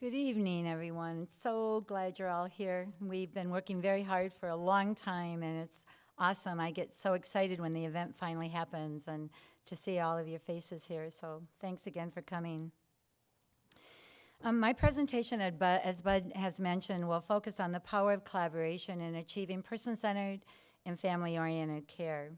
Good evening, everyone. So glad you're all here. We've been working very hard for a long time, and it's awesome. I get so excited when the event finally happens and to see all of your faces here, so thanks again for coming. My presentation, as Bud has mentioned, will focus on the power of collaboration in achieving person-centered and family-oriented care.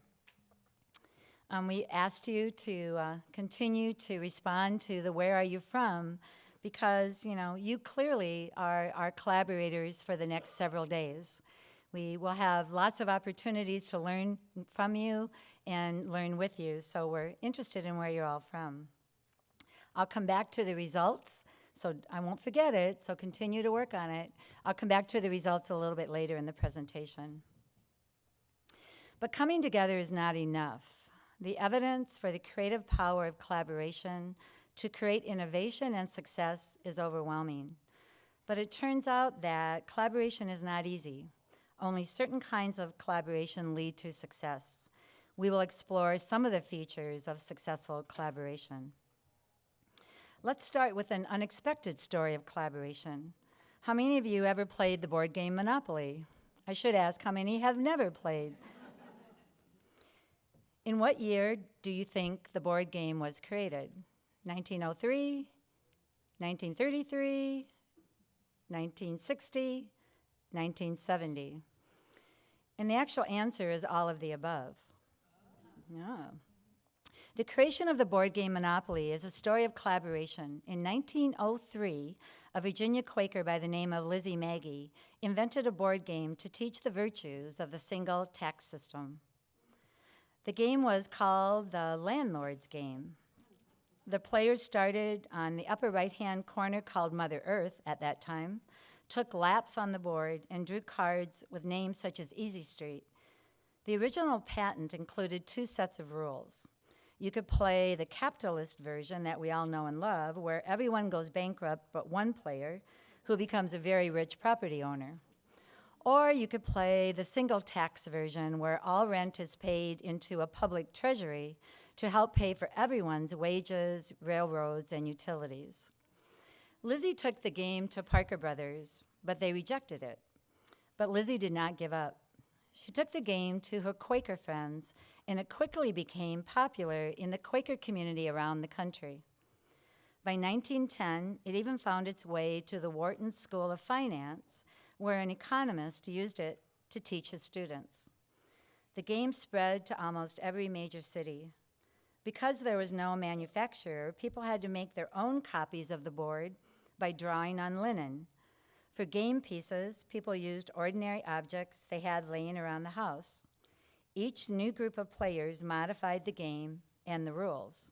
We asked you to continue to respond to the "Where are you from?" because, you clearly are our collaborators for the next several days. We will have lots of opportunities to learn from you and learn with you, so we're interested in where you're all from. I'll come back to the results, so I won't forget it, so continue to work on it. I'll come back to the results a little bit later in the presentation. But coming together is not enough. The evidence for the creative power of collaboration to create innovation and success is overwhelming. But it turns out that collaboration is not easy. Only certain kinds of collaboration lead to success. We will explore some of the features of successful collaboration. Let's start with an unexpected story of collaboration. How many of you ever played the board game Monopoly? I should ask, how many have never played? In what year do you think the board game was created? 1903, 1933, 1960, 1970? And the actual answer is all of the above. Yeah. The creation of the board game Monopoly is a story of collaboration. In 1903, a Virginia Quaker by the name of Lizzie Magie invented a board game to teach the virtues of the single tax system. The game was called the Landlord's Game. The players started on the upper right-hand corner, called Mother Earth at that time, took laps on the board, and drew cards with names such as Easy Street. The original patent included 2 sets of rules. You could play the capitalist version that we all know and love, where everyone goes bankrupt but one player, who becomes a very rich property owner. Or you could play the single tax version, where all rent is paid into a public treasury to help pay for everyone's wages, railroads, and utilities. Lizzie took the game to Parker Brothers, but they rejected it. But Lizzie did not give up. She took the game to her Quaker friends, and it quickly became popular in the Quaker community around the country. By 1910, it even found its way to the Wharton School of Finance, where an economist used it to teach his students. The game spread to almost every major city. Because there was no manufacturer, people had to make their own copies of the board by drawing on linen. For game pieces, people used ordinary objects they had laying around the house. Each new group of players modified the game and the rules.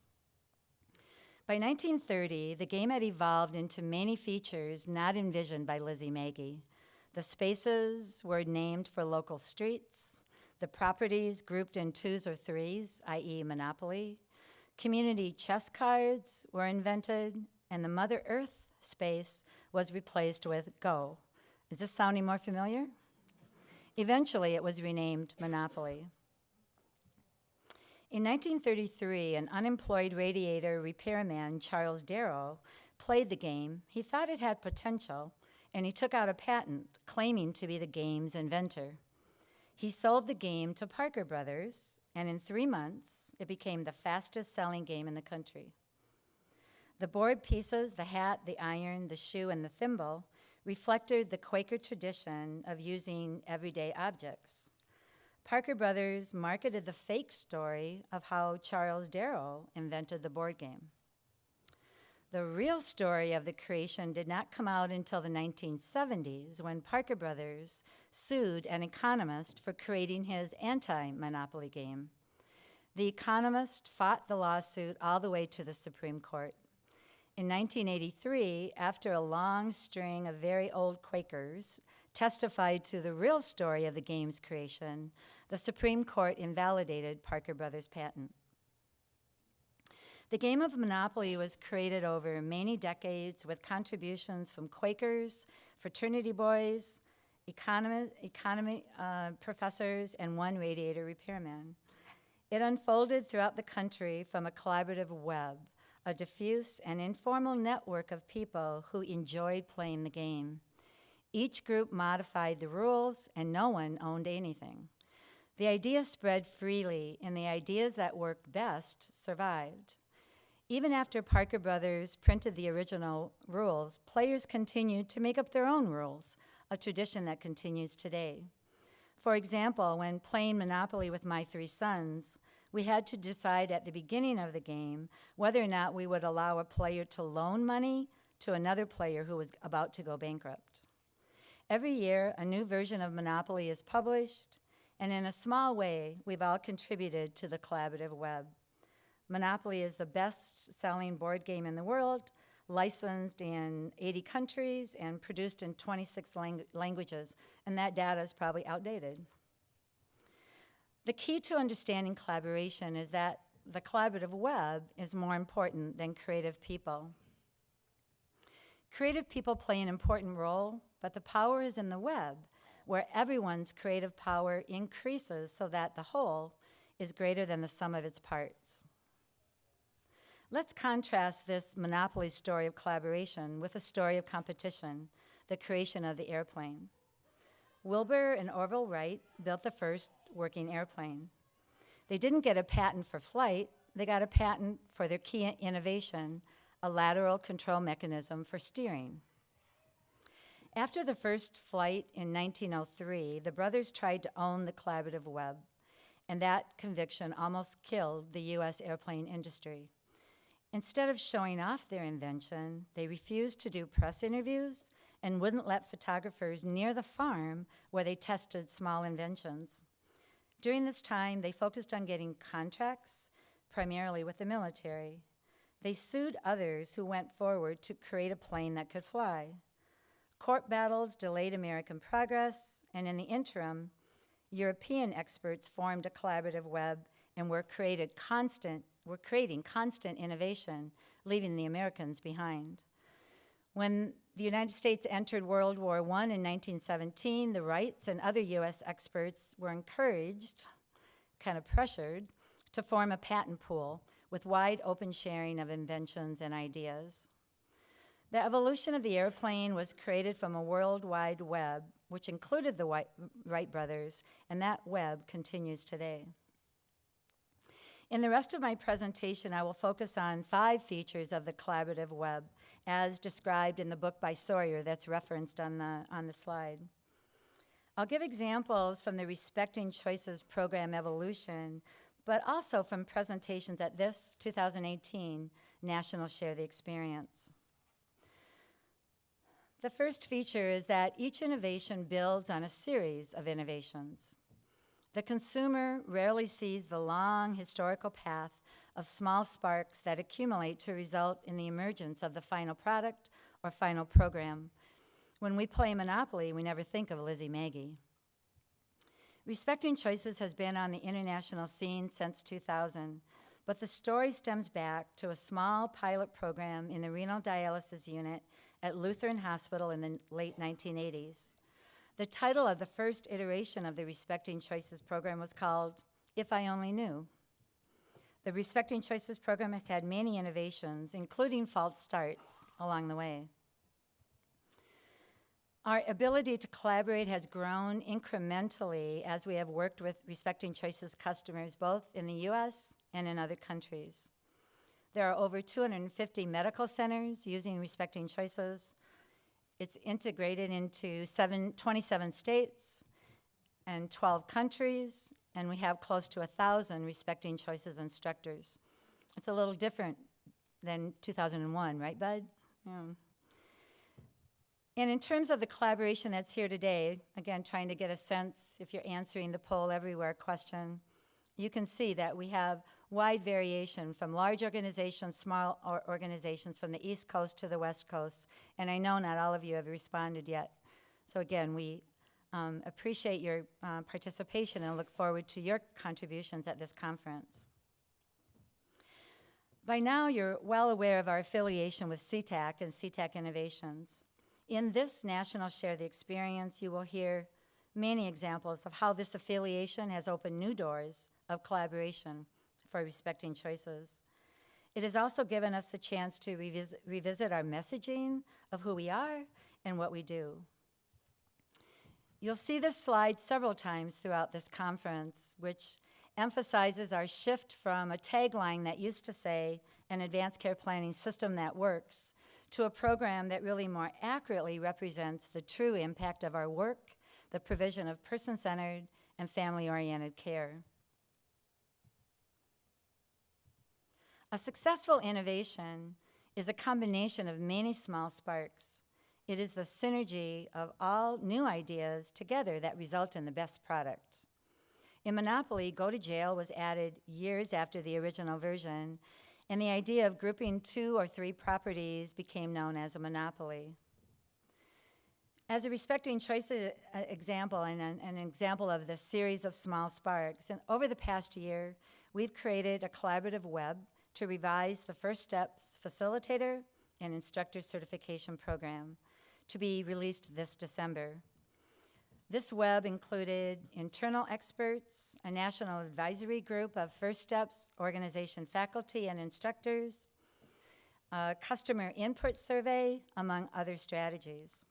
By 1930, the game had evolved into many features not envisioned by Lizzie Magie. The spaces were named for local streets, the properties grouped in 2s or 3s, i.e. Monopoly. Community chess cards were invented, and the Mother Earth space was replaced with Go. Is this sounding more familiar? Eventually, it was renamed Monopoly. In 1933, an unemployed radiator repairman, Charles Darrow, played the game. He thought it had potential, and he took out a patent claiming to be the game's inventor. He sold the game to Parker Brothers, and in 3 months, it became the fastest-selling game in the country. The board pieces, the hat, the iron, the shoe, and the thimble reflected the Quaker tradition of using everyday objects. Parker Brothers marketed the fake story of how Charles Darrow invented the board game. The real story of the creation did not come out until the 1970s, when Parker Brothers sued an economist for creating his anti-monopoly game. The economist fought the lawsuit all the way to the Supreme Court. In 1983, after a long string of very old Quakers testified to the real story of the game's creation, the Supreme Court invalidated Parker Brothers' patent. The game of Monopoly was created over many decades with contributions from Quakers, fraternity boys, economy professors, and one radiator repairman. It unfolded throughout the country from a collaborative web a diffuse and informal network of people who enjoyed playing the game. Each group modified the rules, and no one owned anything. The idea spread freely, and the ideas that worked best survived. Even after Parker Brothers printed the original rules, players continued to make up their own rules, a tradition that continues today. For example, when playing Monopoly with my three sons, we had to decide at the beginning of the game whether or not we would allow a player to loan money to another player who was about to go bankrupt. Every year, a new version of Monopoly is published, and in a small way, we've all contributed to the collaborative web. Monopoly is the best-selling board game in the world, licensed in 80 countries and produced in 26 languages, and that data is probably outdated. The key to understanding collaboration is that the collaborative web is more important than creative people. Creative people play an important role, but the power is in the web, where everyone's creative power increases so that the whole is greater than the sum of its parts. Let's contrast this Monopoly story of collaboration with a story of competition, the creation of the airplane. Wilbur and Orville Wright built the first working airplane. They didn't get a patent for flight, they got a patent for their key innovation, a lateral control mechanism for steering. After the first flight in 1903, the brothers tried to own the collaborative web, and that conviction almost killed the US airplane industry. Instead of showing off their invention, they refused to do press interviews and wouldn't let photographers near the farm where they tested small inventions. During this time, they focused on getting contracts, primarily with the military. They sued others who went forward to create a plane that could fly. Court battles delayed American progress, and in the interim, European experts formed a collaborative web and were creating constant innovation, leaving the Americans behind. When the United States entered World War I in 1917, the Wrights and other US experts were encouraged, kind of pressured, to form a patent pool with wide open sharing of inventions and ideas. The evolution of the airplane was created from a World Wide Web, which included the Wright brothers, and that web continues today. In the rest of my presentation, I will focus on 5 features of the collaborative web, as described in the book by Sawyer that's referenced on the slide. I'll give examples from the Respecting Choices program evolution, but also from presentations at this 2018 National Share the Experience. The first feature is that each innovation builds on a series of innovations. The consumer rarely sees the long historical path of small sparks that accumulate to result in the emergence of the final product or final program. When we play Monopoly, we never think of Lizzie Maggie. Respecting Choices has been on the international scene since 2000, but the story stems back to a small pilot program in the renal dialysis unit at Lutheran Hospital in the late 1980s. The title of the first iteration of the Respecting Choices program was called If I Only Knew. The Respecting Choices program has had many innovations, including false starts along the way. Our ability to collaborate has grown incrementally as we have worked with Respecting Choices customers both in the US and in other countries. There are over 250 medical centers using Respecting Choices. It's integrated into 27 states and 12 countries, and we have close to 1,000 Respecting Choices instructors. It's a little different than 2001, right, Bud? Yeah. And in terms of the collaboration that's here today, again, trying to get a sense if you're answering the poll everywhere question, you can see that we have wide variation from large organizations, small organizations from the East Coast to the West Coast, and I know not all of you have responded yet. So again, we appreciate your participation and look forward to your contributions at this conference. By now, you're well aware of our affiliation with CTAC and CTAC Innovations. In this National Share the Experience, you will hear many examples of how this affiliation has opened new doors of collaboration for Respecting Choices. It has also given us the chance to revisit our messaging of who we are and what we do. You'll see this slide several times throughout this conference, which emphasizes our shift from a tagline that used to say, an advanced care planning system that works, to a program that really more accurately represents the true impact of our work, the provision of person-centered and family-oriented care. A successful innovation is a combination of many small sparks. It is the synergy of all new ideas together that result in the best product. In Monopoly, Go to Jail was added years after the original version, and the idea of grouping 2 or 3 properties became known as a monopoly. As a respecting choice example and an example of this series of small sparks, and over the past year, we've created a collaborative web to revise the First Steps Facilitator and Instructor Certification Program to be released this December. This web included internal experts, a national advisory group of First Steps organization faculty and instructors, a customer input survey, among other strategies.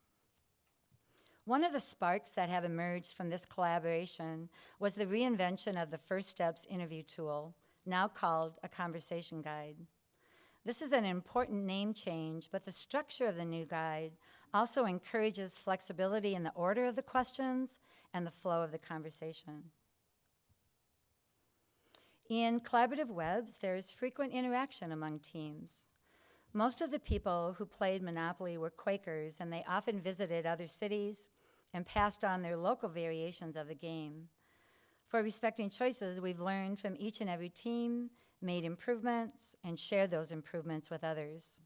One of the sparks that have emerged from this collaboration was the reinvention of the First Steps interview tool, now called a conversation guide. This is an important name change, but the structure of the new guide also encourages flexibility in the order of the questions and the flow of the conversation. In collaborative webs, there is frequent interaction among teams. Most of the people who played Monopoly were Quakers, and they often visited other cities and passed on their local variations of the game. For Respecting Choices, we've learned from each and every team, made improvements, and shared those improvements with others.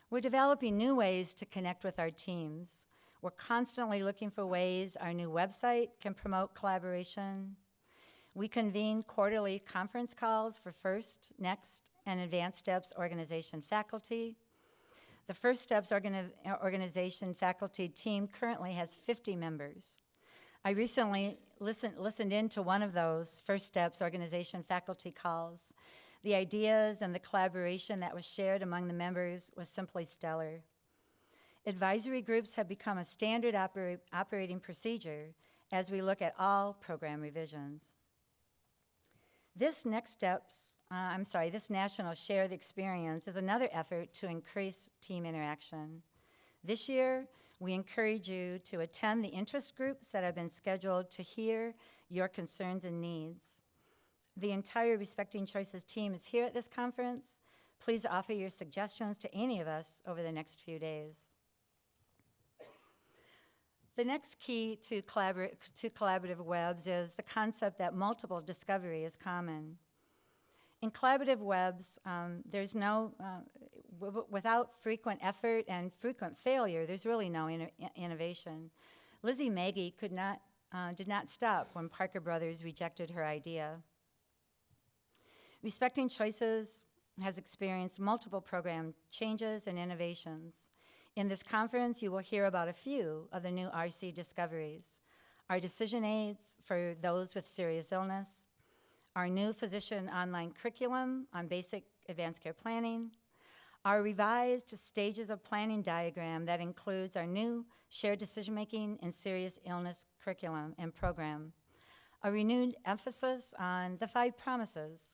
We're developing new ways to connect with our teams. We're constantly looking for ways our new website can promote collaboration. We convene quarterly conference calls for First, Next, and Advanced Steps organization faculty. The First Steps organization faculty team currently has 50 members. I recently listened into one of those First Steps organization faculty calls. The ideas and the collaboration that was shared among the members was simply stellar. Advisory groups have become a standard operating procedure as we look at all program revisions. This this National Shared Experience is another effort to increase team interaction. This year, we encourage you to attend the interest groups that have been scheduled to hear your concerns and needs. The entire Respecting Choices team is here at this conference. Please offer your suggestions to any of us over the next few days. The next key to collaborative webs is the concept that multiple discovery is common. In collaborative webs, without frequent effort and frequent failure, there's really no innovation. Lizzie Maggie did not stop when Parker Brothers rejected her idea. Respecting Choices has experienced multiple program changes and innovations. In this conference, you will hear about a few of the new RC discoveries: our decision aids for those with serious illness, our new physician online curriculum on basic advanced care planning, our revised stages of planning diagram that includes our new shared decision-making and serious illness curriculum and program, a renewed emphasis on the 5 promises,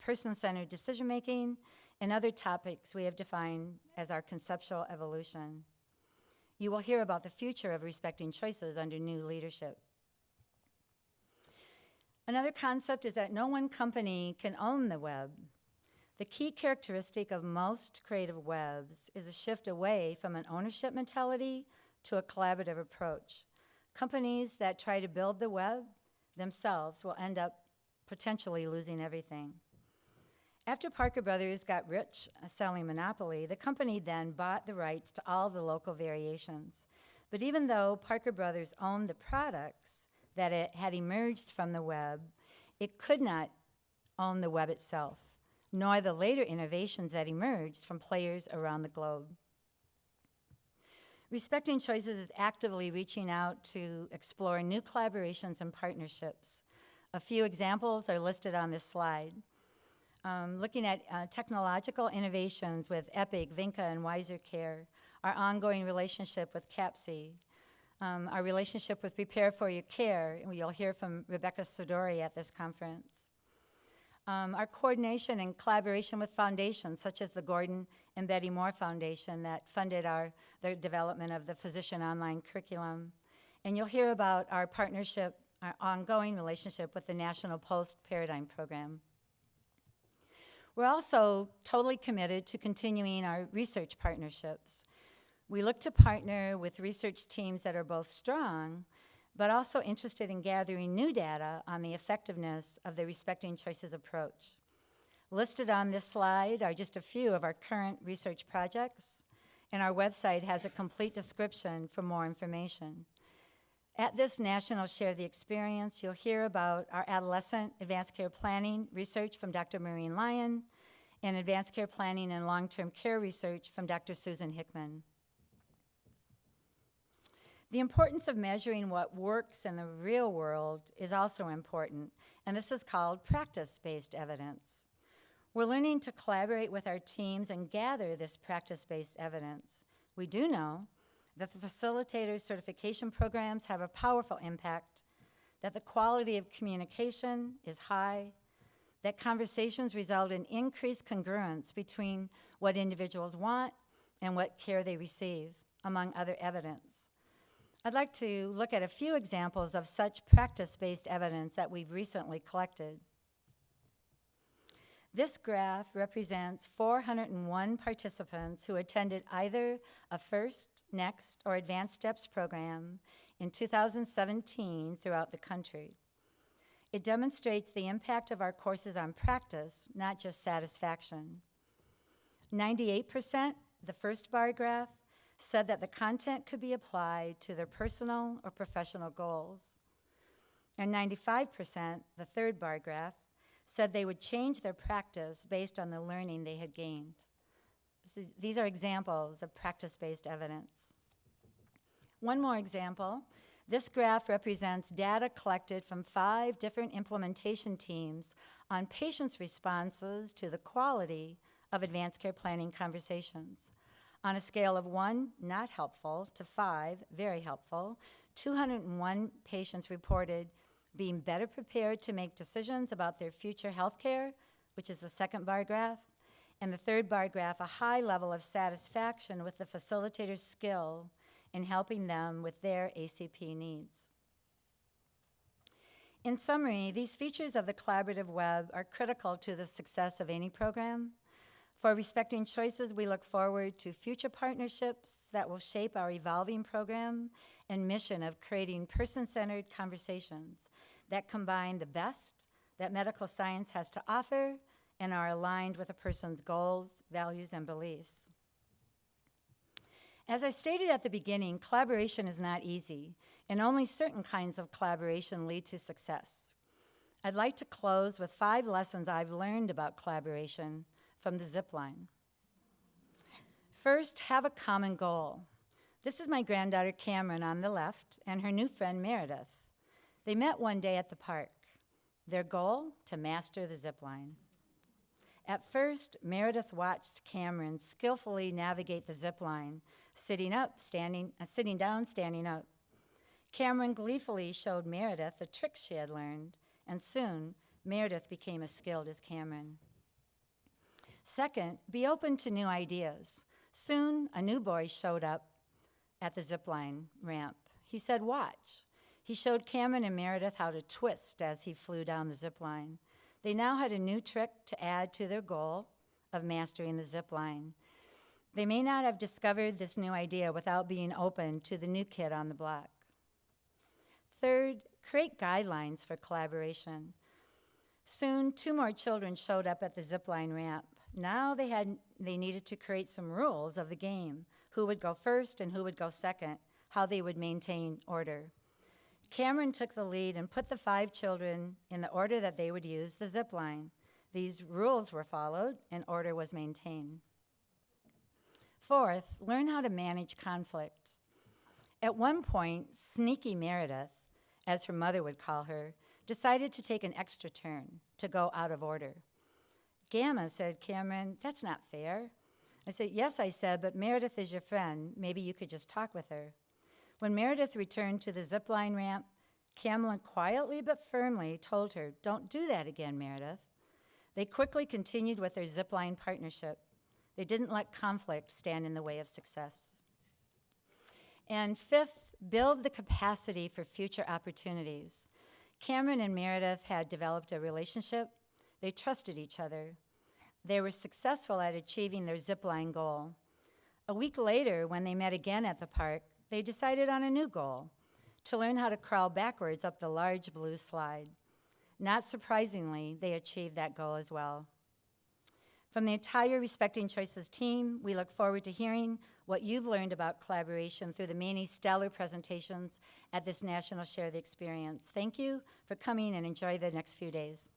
person-centered decision-making, and other topics we have defined as our conceptual evolution. You will hear about the future of Respecting Choices under new leadership. Another concept is that no one company can own the web. The key characteristic of most creative webs is a shift away from an ownership mentality to a collaborative approach. Companies that try to build the web themselves will end up potentially losing everything. After Parker Brothers got rich selling Monopoly, the company then bought the rights to all the local variations. But even though Parker Brothers owned the products that it had emerged from the web, it could not own the web itself, nor the later innovations that emerged from players around the globe. Respecting Choices is actively reaching out to explore new collaborations and partnerships. A few examples are listed on this slide. looking at technological innovations with Epic, Vinca, and Wiser Care, our ongoing relationship with CAPSI, our relationship with Prepare for Your Care, and you'll hear from Rebecca Sidori at this conference. Our coordination and collaboration with foundations such as the Gordon and Betty Moore Foundation that funded the development of the physician online curriculum. And you'll hear about our partnership, our ongoing relationship with the National Post Paradigm Program. We're also totally committed to continuing our research partnerships. We look to partner with research teams that are both strong, but also interested in gathering new data on the effectiveness of the Respecting Choices approach. Listed on this slide are just a few of our current research projects, and our website has a complete description for more information. At this National Share the Experience, you'll hear about our adolescent advanced care planning research from Dr. Maureen Lyon and advanced care planning and long-term care research from Dr. Susan Hickman. The importance of measuring what works in the real world is also important, and this is called practice-based evidence. We're learning to collaborate with our teams and gather this practice-based evidence. We do know that the facilitator certification programs have a powerful impact, that the quality of communication is high, that conversations result in increased congruence between what individuals want and what care they receive, among other evidence. I'd like to look at a few examples of such practice-based evidence that we've recently collected. This graph represents 401 participants who attended either a First, Next, or Advanced Steps program in 2017 throughout the country. It demonstrates the impact of our courses on practice, not just satisfaction. 98%, the first bar graph, said that the content could be applied to their personal or professional goals. And 95%, the third bar graph, said they would change their practice based on the learning they had gained. These are examples of practice-based evidence. One more example. This graph represents data collected from 5 different implementation teams on patients' responses to the quality of advanced care planning conversations. On a scale of 1, not helpful, to 5, very helpful, 201 patients reported being better prepared to make decisions about their future health care, which is the second bar graph, and the third bar graph, a high level of satisfaction with the facilitator's skill in helping them with their ACP needs. In summary, these features of the collaborative web are critical to the success of any program. For Respecting Choices, we look forward to future partnerships that will shape our evolving program and mission of creating person-centered conversations that combine the best that medical science has to offer and are aligned with a person's goals, values, and beliefs. As I stated at the beginning, collaboration is not easy, and only certain kinds of collaboration lead to success. I'd like to close with 5 lessons I've learned about collaboration from the zipline. First, have a common goal. This is my granddaughter Cameron on the left and her new friend Meredith. They met one day at the park. Their goal, to master the zipline. At first, Meredith watched Cameron skillfully navigate the zipline, sitting down, standing up. Cameron gleefully showed Meredith the tricks she had learned, and soon Meredith became as skilled as Cameron. Second, be open to new ideas. Soon, a new boy showed up at the zipline ramp. He said, "Watch." He showed Cameron and Meredith how to twist as he flew down the zipline. They now had a new trick to add to their goal of mastering the zipline. They may not have discovered this new idea without being open to the new kid on the block. Third, create guidelines for collaboration. Soon, 2 more children showed up at the zipline ramp. Now they needed to create some rules of the game, who would go first and who would go second, how they would maintain order. Cameron took the lead and put the 5 children in the order that they would use the zipline. These rules were followed and order was maintained. Fourth, learn how to manage conflict. At one point, Sneaky Meredith, as her mother would call her, decided to take an extra turn, to go out of order. Gamma, said Cameron, that's not fair. I said, yes, I said, but Meredith is your friend. Maybe you could just talk with her. When Meredith returned to the zipline ramp, Cameron quietly but firmly told her, don't do that again, Meredith. They quickly continued with their zipline partnership. They didn't let conflict stand in the way of success. And fifth, build the capacity for future opportunities. Cameron and Meredith had developed a relationship. They trusted each other. They were successful at achieving their zipline goal. A week later, when they met again at the park, they decided on a new goal, to learn how to crawl backwards up the large blue slide. Not surprisingly, they achieved that goal as well. From the entire Respecting Choices team, we look forward to hearing what you've learned about collaboration through the many stellar presentations at this National Share the Experience. Thank you for coming and enjoy the next few days.